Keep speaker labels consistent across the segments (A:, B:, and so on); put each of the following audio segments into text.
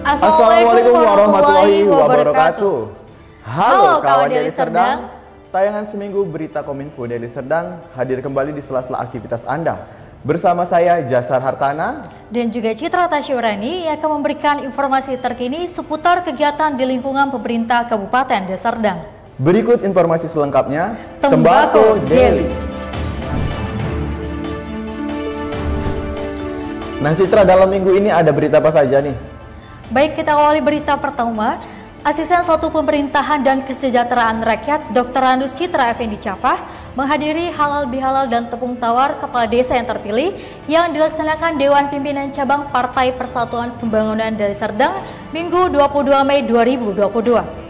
A: Assalamualaikum warahmatullahi wabarakatuh. Halo kawan Deli Serdang.
B: Tayangan seminggu berita Kominfo Deli Serdang hadir kembali di sela-sela aktivitas Anda. Bersama saya Jasar Hartana
A: dan juga Citra Tasyurani yang akan memberikan informasi terkini seputar kegiatan di lingkungan pemerintah Kabupaten Deli Serdang.
B: Berikut informasi selengkapnya.
A: Tembakau Deli.
B: Nah Citra, dalam minggu ini ada berita apa saja nih?
A: Baik, kita awali berita pertama. Asisten Satu Pemerintahan dan Kesejahteraan Rakyat Dr. Randus Citra Effendi Capah menghadiri halal bihalal dan tepung tawar kepala desa yang terpilih yang dilaksanakan Dewan Pimpinan Cabang Partai Persatuan Pembangunan Deli Serdang Minggu 22 Mei 2022.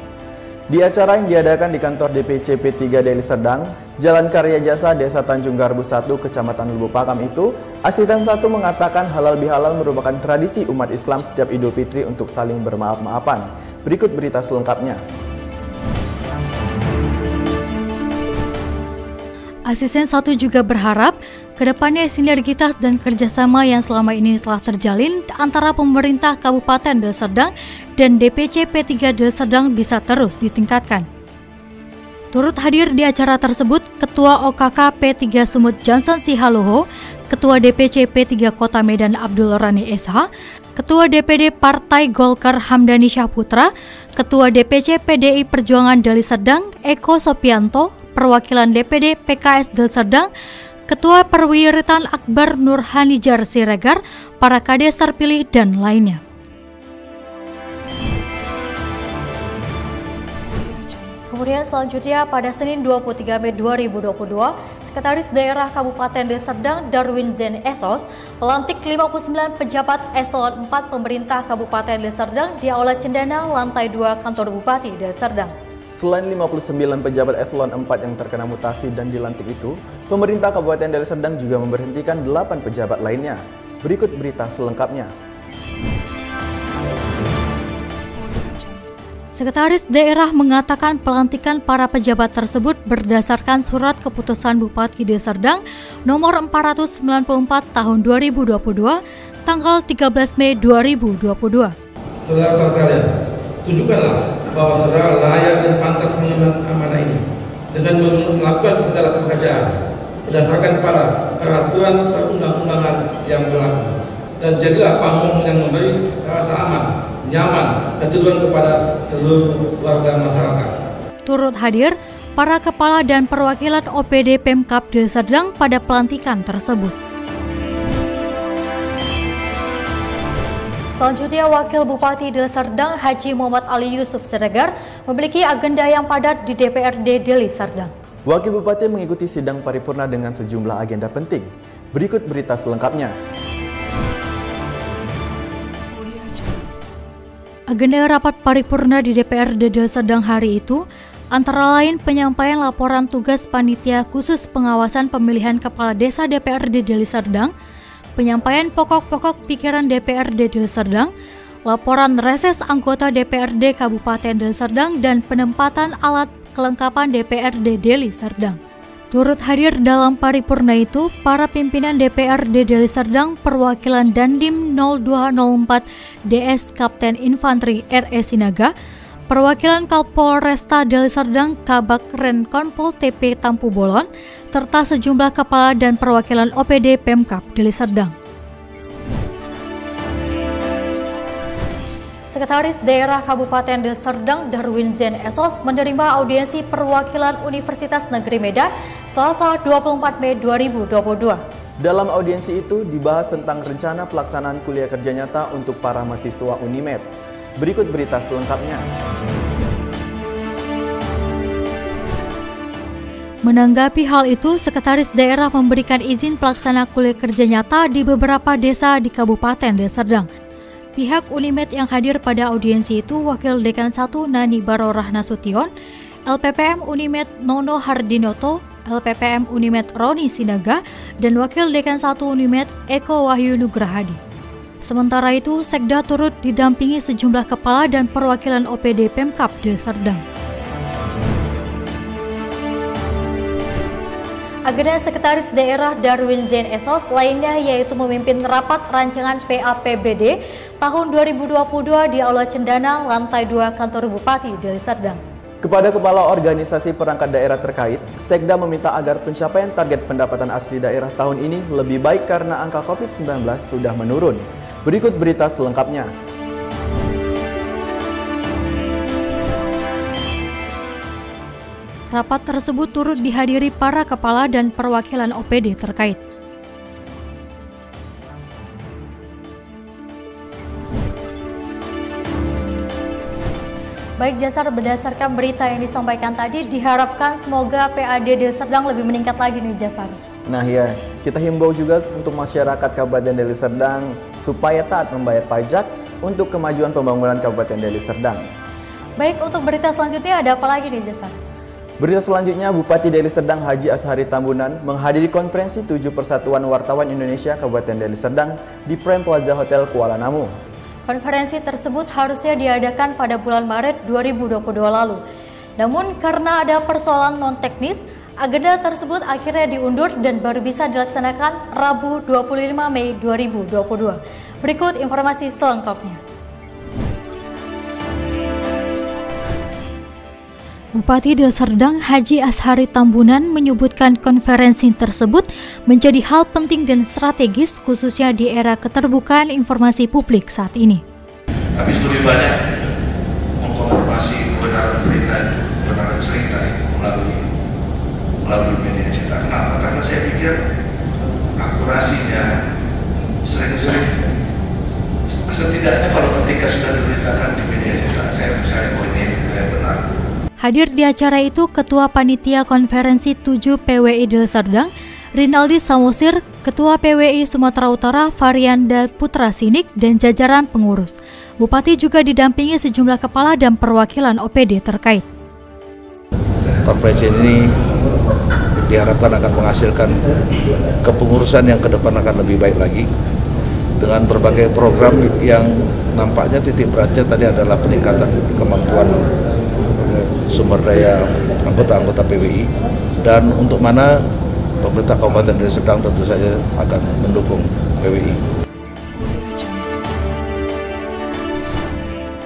B: Di acara yang diadakan di kantor DPC P3 Deli Serdang, Jalan Karya Jasa Desa Tanjung Garbu 1, Kecamatan Lubuk Pakam itu, Asisten Satu mengatakan halal bihalal merupakan tradisi umat Islam setiap Idul Fitri untuk saling bermaaf-maafan. Berikut berita selengkapnya.
A: Asisten Satu juga berharap kedepannya sinergitas dan kerjasama yang selama ini telah terjalin antara pemerintah Kabupaten Deli Serdang dan DPC P3 Deli Serdang bisa terus ditingkatkan. Turut hadir di acara tersebut Ketua OKK P3 Sumut Johnson Sihaloho, Ketua DPC P3 Kota Medan Abdul Rani SH, Ketua DPD Partai Golkar Hamdani Syahputra, Ketua DPC PDI Perjuangan Deli Serdang Eko Sopianto, Perwakilan DPD PKS Deli Serdang, Ketua Perwiritan Akbar Nurhanijar Siregar, para kades terpilih dan lainnya. Kemudian selanjutnya pada Senin 23 Mei 2022, Sekretaris Daerah Kabupaten Deli Serdang Darwin Zen Esos melantik 59 pejabat eselon 4 pemerintah Kabupaten Deli Serdang di Aula Cendana, lantai 2 kantor Bupati Deli Serdang.
B: Selain 59 pejabat eselon 4 yang terkena mutasi dan dilantik itu, pemerintah Kabupaten Deli Serdang juga memberhentikan 8 pejabat lainnya. Berikut berita selengkapnya.
A: Sekretaris Daerah mengatakan pelantikan para pejabat tersebut berdasarkan surat keputusan Bupati Deli Serdang nomor 494 tahun 2022 tanggal 13 Mei 2022.
C: Saudara-saudara sekalian, tunjukkanlah bahwa saudara layak dan pantas mengemban amanah ini dengan melakukan segala pekerjaan berdasarkan pada peraturan perundang-undangan yang berlaku, dan jadilah pamong yang memberi rasa aman, nyaman, keteduhan kepada seluruh warga masyarakat.
A: Turut hadir para kepala dan perwakilan OPD Pemkab Deli Serdang pada pelantikan tersebut. Selanjutnya, Wakil Bupati Deli Serdang Haji Muhammad Ali Yusuf Siregar memiliki agenda yang padat di DPRD Deli Serdang.
B: Wakil Bupati mengikuti sidang paripurna dengan sejumlah agenda penting. Berikut berita selengkapnya.
A: Agenda rapat paripurna di DPRD Deli Serdang hari itu antara lain penyampaian laporan tugas panitia khusus pengawasan pemilihan kepala desa DPRD Deli Serdang, penyampaian pokok-pokok pikiran DPRD Deli Serdang, laporan reses anggota DPRD Kabupaten Deli Serdang, dan penempatan alat kelengkapan DPRD Deli Serdang. Turut hadir dalam paripurna itu para pimpinan DPRD Deli Serdang perwakilan Dandim 0204 DS Kapten Infanteri RE Sinaga, perwakilan Kapolresta Deli Serdang Kabak Renkonpol TP Tampu Bolon, serta sejumlah kepala dan perwakilan OPD Pemkab Deli Serdang. Sekretaris Daerah Kabupaten Deli Serdang Darwin Zen Esos menerima audiensi perwakilan Universitas Negeri Medan Selasa 24 Mei 2022.
B: Dalam audiensi itu dibahas tentang rencana pelaksanaan kuliah kerja nyata untuk para mahasiswa Unimed. Berikut berita selengkapnya.
A: Menanggapi hal itu, Sekretaris Daerah memberikan izin pelaksana kuliah kerja nyata di beberapa desa di Kabupaten Deli Serdang. Pihak Unimed yang hadir pada audiensi itu Wakil Dekan 1 Nani Barorah Nasution, LPPM Unimed Nono Hardinoto, LPPM Unimed Roni Sinaga, dan Wakil Dekan 1 Unimed Eko Wahyu Nugrahadi. Sementara itu, Sekda turut didampingi sejumlah kepala dan perwakilan OPD Pemkab Deli Serdang. Agenda Sekretaris Daerah Darwin Zain Esos lainnya yaitu memimpin rapat rancangan PAPBD tahun 2022 di Aula Cendana, lantai 2 kantor Bupati Deli Serdang.
B: Kepada Kepala Organisasi Perangkat Daerah terkait, Sekda meminta agar pencapaian target pendapatan asli daerah tahun ini lebih baik karena angka COVID-19 sudah menurun. Berikut berita selengkapnya.
A: Rapat tersebut turut dihadiri para kepala dan perwakilan OPD terkait. Baik Jasar, berdasarkan berita yang disampaikan tadi, diharapkan semoga PAD Deli Serdang lebih meningkat lagi nih Jasar.
B: Nah ya, kita himbau juga untuk masyarakat Kabupaten Deli Serdang supaya taat membayar pajak untuk kemajuan pembangunan Kabupaten Deli Serdang.
A: Baik, untuk berita selanjutnya ada apa lagi nih Jasar?
B: Berita selanjutnya, Bupati Deli Serdang Haji Ashari Tambunan menghadiri konferensi 7 Persatuan Wartawan Indonesia Kabupaten Deli Serdang di Prime Plaza Hotel Kuala Namu.
A: Konferensi tersebut harusnya diadakan pada bulan Maret 2022 lalu. Namun karena ada persoalan non-teknis, agenda tersebut akhirnya diundur dan baru bisa dilaksanakan Rabu 25 Mei 2022. Berikut informasi selengkapnya. Bupati Deli Serdang Haji Ashari Tambunan menyebutkan konferensi tersebut menjadi hal penting dan strategis khususnya di era keterbukaan informasi publik saat ini.
D: Tapi lebih banyak mengkonfirmasi kebenaran berita itu, kebenaran cerita itu melalui media cetak. Kenapa? Karena saya pikir akurasinya sering-sering setidaknya kalau ketika sudah diberitakan di media cetak, saya percaya bahwa ini berita yang benar.
A: Hadir di acara itu Ketua Panitia Konferensi 7 PWI Deli Serdang, Rinaldi Samosir, Ketua PWI Sumatera Utara Varianda Putra Sinik, dan jajaran pengurus. Bupati juga didampingi sejumlah kepala dan perwakilan OPD terkait.
E: Konferensi ini diharapkan akan menghasilkan kepengurusan yang ke depan akan lebih baik lagi dengan berbagai program yang nampaknya titik beratnya tadi adalah peningkatan kemampuan sumber daya anggota-anggota PWI, dan untuk mana pemerintah Kabupaten Deli Serdang tentu saja akan mendukung PWI.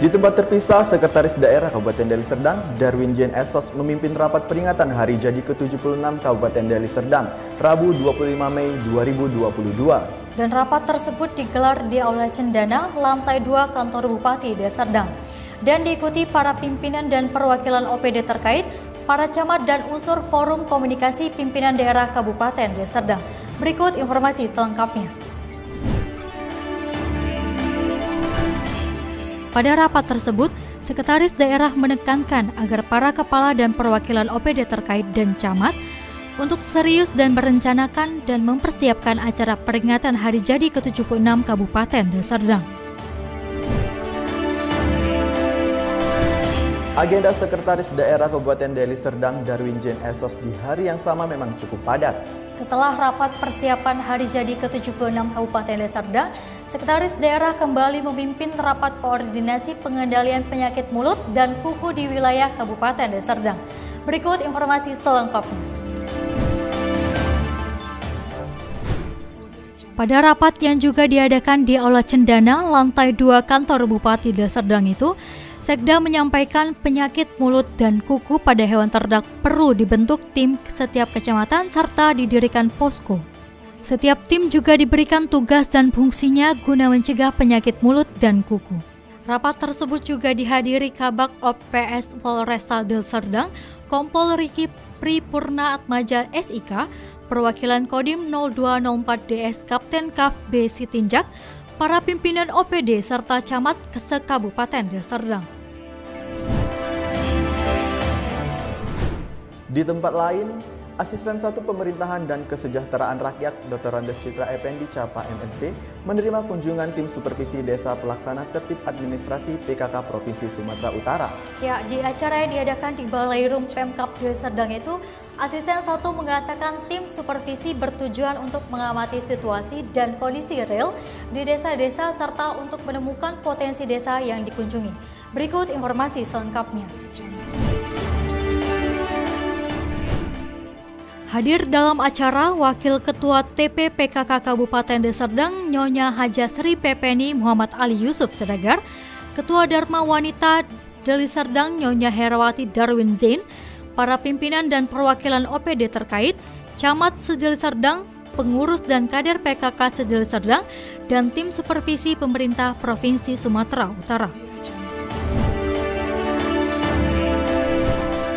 B: Di tempat terpisah, Sekretaris Daerah Kabupaten Deli Serdang, Darwin Zain Esos memimpin rapat peringatan Hari Jadi ke-76 Kabupaten Deli Serdang, Rabu 25 Mei 2022.
A: Dan rapat tersebut digelar di Aula Cendana, lantai 2 kantor Bupati Deli Serdang, dan diikuti para pimpinan dan perwakilan OPD terkait, para camat dan unsur Forum Komunikasi Pimpinan Daerah Kabupaten Deli Serdang. Berikut informasi selengkapnya. Pada rapat tersebut, Sekretaris Daerah menekankan agar para kepala dan perwakilan OPD terkait dan camat untuk serius dan merencanakan dan mempersiapkan acara peringatan Hari Jadi ke-76 Kabupaten Deli Serdang.
B: Agenda Sekretaris Daerah Kabupaten Deli Serdang Darwin Zain Esos di hari yang sama memang cukup padat.
A: Setelah rapat persiapan Hari Jadi ke-76 Kabupaten Deli Serdang, Sekretaris Daerah kembali memimpin rapat koordinasi pengendalian penyakit mulut dan kuku di wilayah Kabupaten Deli Serdang. Berikut informasi selengkapnya. Pada rapat yang juga diadakan di Aula Cendana, lantai 2 kantor Bupati Deli Serdang itu, Sekda menyampaikan penyakit mulut dan kuku pada hewan ternak perlu dibentuk tim setiap kecamatan serta didirikan posko. Setiap tim juga diberikan tugas dan fungsinya guna mencegah penyakit mulut dan kuku. Rapat tersebut juga dihadiri Kabak OPS Polresta Deli Serdang, Kompol Riki Pripurna Atmaja SIK, perwakilan Kodim 0204 DS Kapten Kaf B Sitinjak, para pimpinan OPD serta camat se-Kabupaten Deli Serdang.
B: Di tempat lain, Asisten 1 Pemerintahan dan Kesejahteraan Rakyat Dr. Randes Citra Effendi Capa MSD menerima kunjungan tim supervisi Desa Pelaksana Tertib Administrasi PKK Provinsi Sumatera Utara. Ya, di acara yang diadakan di Balairum Pemkab Deli Serdang itu, Asisten 1 mengatakan tim supervisi bertujuan untuk mengamati situasi dan kondisi real di desa-desa serta untuk menemukan potensi desa yang dikunjungi. Berikut informasi selengkapnya.
A: Hadir dalam acara Wakil Ketua TP PKK Kabupaten Deli Serdang Nyonya Haja Sri Pepeni Muhammad Ali Yusuf Sedagar, Ketua Dharma Wanita Deli Serdang Nyonya Herawati Darwin Zain, para pimpinan dan perwakilan OPD terkait, Camat se-Deli Serdang, pengurus dan kader PKK se-Deli Serdang, dan tim supervisi pemerintah Provinsi Sumatera Utara.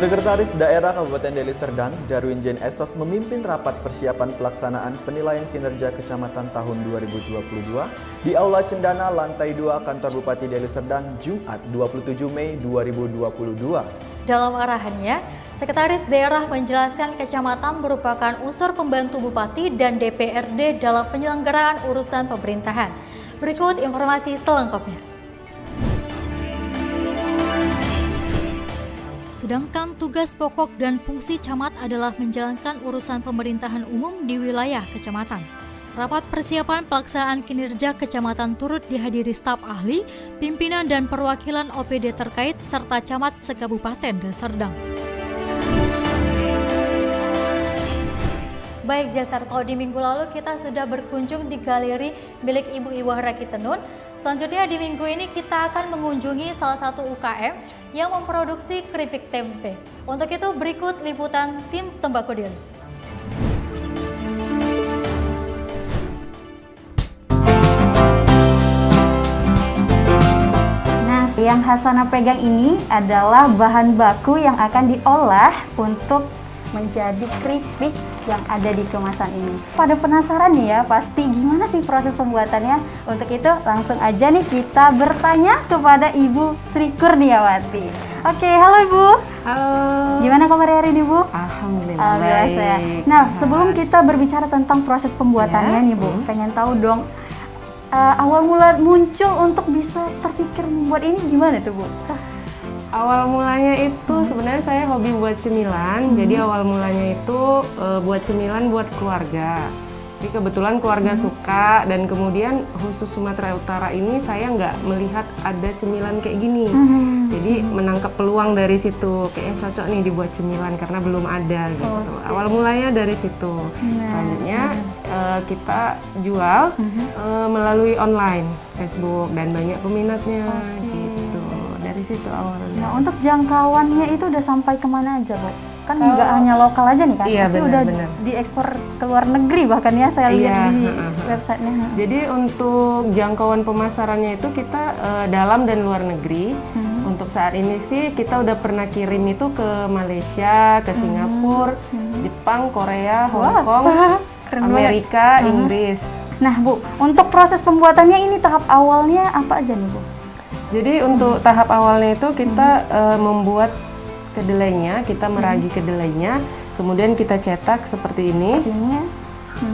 B: Sekretaris Daerah Kabupaten Deli Serdang, Darwin Zain Esos memimpin rapat persiapan pelaksanaan penilaian kinerja kecamatan tahun 2022 di Aula Cendana Lantai 2 Kantor Bupati Deli Serdang, Jumat 27 Mei 2022.
A: Dalam arahannya, Sekretaris Daerah menjelaskan kecamatan merupakan unsur pembantu Bupati dan DPRD dalam penyelenggaraan urusan pemerintahan. Berikut informasi selengkapnya. Sedangkan tugas pokok dan fungsi camat adalah menjalankan urusan pemerintahan umum di wilayah kecamatan. Rapat persiapan pelaksanaan kinerja kecamatan turut dihadiri staf ahli, pimpinan dan perwakilan OPD terkait serta camat se-Kabupaten Deli Serdang. Baik Jasarto, di minggu lalu kita sudah berkunjung di galeri milik Ibu Iwah Rakitenun. Selanjutnya di minggu ini kita akan mengunjungi salah satu UKM yang memproduksi keripik tempe. Untuk itu berikut liputan tim Tembakau Deli.
F: Nah, yang Hasanah pegang ini adalah bahan baku yang akan diolah untuk menjadi keripik yang ada di kemasan ini. Pada penasaran nih ya, pasti gimana sih proses pembuatannya? Untuk itu langsung aja nih kita bertanya kepada Ibu Sri Kurniawati. Oke, halo Ibu.
G: Halo.
F: Gimana kabar hari ini Bu?
G: Alhamdulillah baik.
F: Ya. Nah, sebelum kita berbicara tentang proses pembuatannya nih Bu, pengen tahu dong awal mula muncul untuk bisa terpikir membuat ini gimana tuh Bu?
G: Awal mulanya itu sebenarnya saya hobi buat cemilan. Jadi awal mulanya itu buat cemilan buat keluarga. Jadi kebetulan keluarga suka, dan kemudian khusus Sumatera Utara ini saya nggak melihat ada cemilan kayak gini. Jadi menangkap peluang dari situ, kayaknya cocok nih dibuat cemilan karena belum ada gitu. Awal mulanya dari situ. Selanjutnya kita jual melalui online, Facebook, dan banyak peminatnya gitu. Dari situ awalnya.
F: Nah, untuk jangkauannya itu udah sampai kemana aja, Bu? Kan nggak hanya lokal aja nih kan,
G: iya,
F: pasti udah diekspor ke luar negeri bahkan ya, saya lihat di websitenya.
G: Jadi untuk jangkauan pemasarannya itu kita dalam dan luar negeri. Untuk saat ini sih kita udah pernah kirim itu ke Malaysia, ke Singapura, Jepang, Korea, Hong Kong, Amerika, Inggris.
F: Nah Bu, untuk proses pembuatannya ini tahap awalnya apa aja nih Bu?
G: Jadi untuk tahap awalnya itu kita membuat kedelainya, kita meragi kedelainya, kemudian kita cetak seperti ini.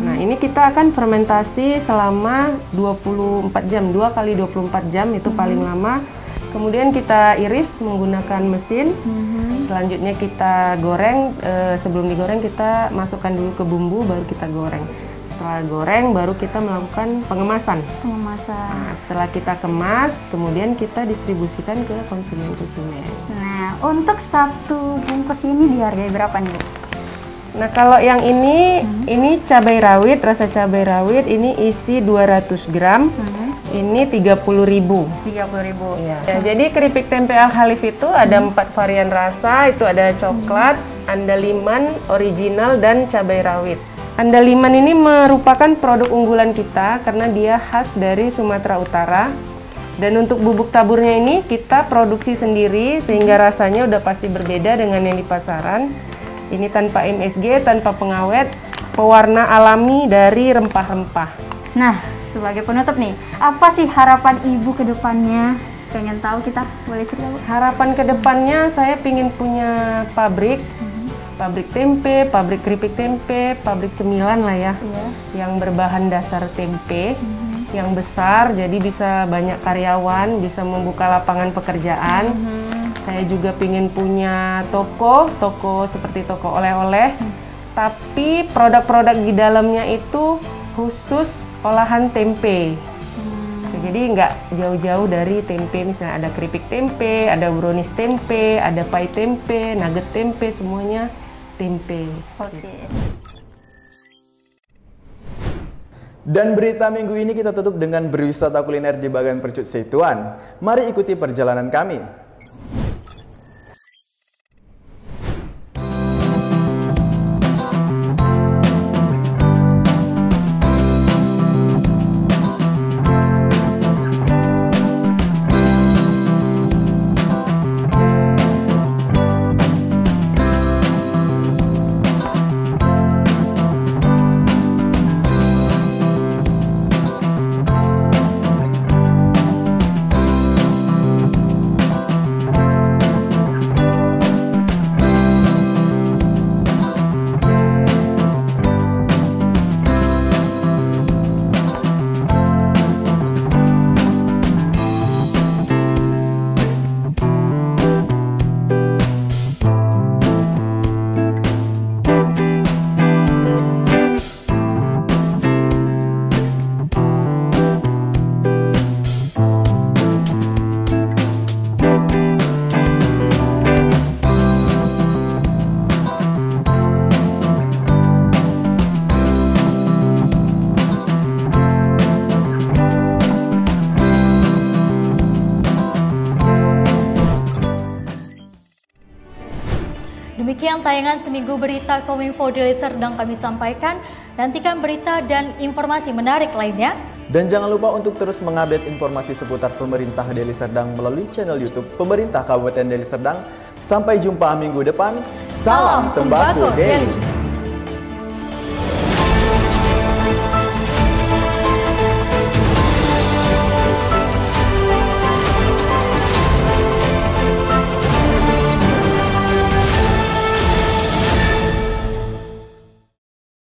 G: Nah, ini kita akan fermentasi selama 24 jam, 2 kali 24 jam itu paling lama. Kemudian kita iris menggunakan mesin. Selanjutnya kita goreng, sebelum digoreng kita masukkan dulu ke bumbu, baru kita goreng. Setelah goreng baru kita melakukan pengemasan. Nah, setelah kita kemas, kemudian kita distribusikan ke konsumen-konsumen.
F: Nah, untuk satu bungkus ini dihargai berapa nih Bu?
G: Nah, kalau yang ini cabai rawit, rasa cabai rawit ini isi 200 gram. Ini 30.000.
F: 30.000.
G: Ya. Jadi keripik tempe Al Khalif itu ada 4 varian rasa, itu ada coklat, andaliman, original, dan cabai rawit. Andaliman ini merupakan produk unggulan kita karena dia khas dari Sumatera Utara. Dan untuk bubuk taburnya ini kita produksi sendiri sehingga rasanya udah pasti berbeda dengan yang di pasaran. Ini tanpa MSG, tanpa pengawet, pewarna alami dari rempah-rempah.
F: Nah, sebagai penutup nih, apa sih harapan Ibu ke depannya? Pengen tahu kita, boleh cerita Bu?
G: Harapan ke depannya saya ingin punya pabrik. Pabrik tempe, pabrik keripik tempe, pabrik cemilan lah ya, yang berbahan dasar tempe, yang besar, jadi bisa banyak karyawan, bisa membuka lapangan pekerjaan. Saya juga ingin punya toko seperti toko oleh-oleh, tapi produk-produk di dalamnya itu khusus olahan tempe. Jadi nggak jauh-jauh dari tempe, misalnya ada keripik tempe, ada brownies tempe, ada pie tempe, nugget tempe, semuanya tempe.
F: Oke.
B: Dan berita minggu ini kita tutup dengan berwisata kuliner di Bagan Percut Setuan. Mari ikuti perjalanan kami.
A: Demikian tayangan seminggu berita Kominfo Deli Serdang kami sampaikan. Nantikan berita dan informasi menarik lainnya.
B: Dan jangan lupa untuk terus mengupdate informasi seputar pemerintah Deli Serdang melalui channel YouTube Pemerintah Kabupaten Deli Serdang. Sampai jumpa minggu depan. Salam Tembakau Deli.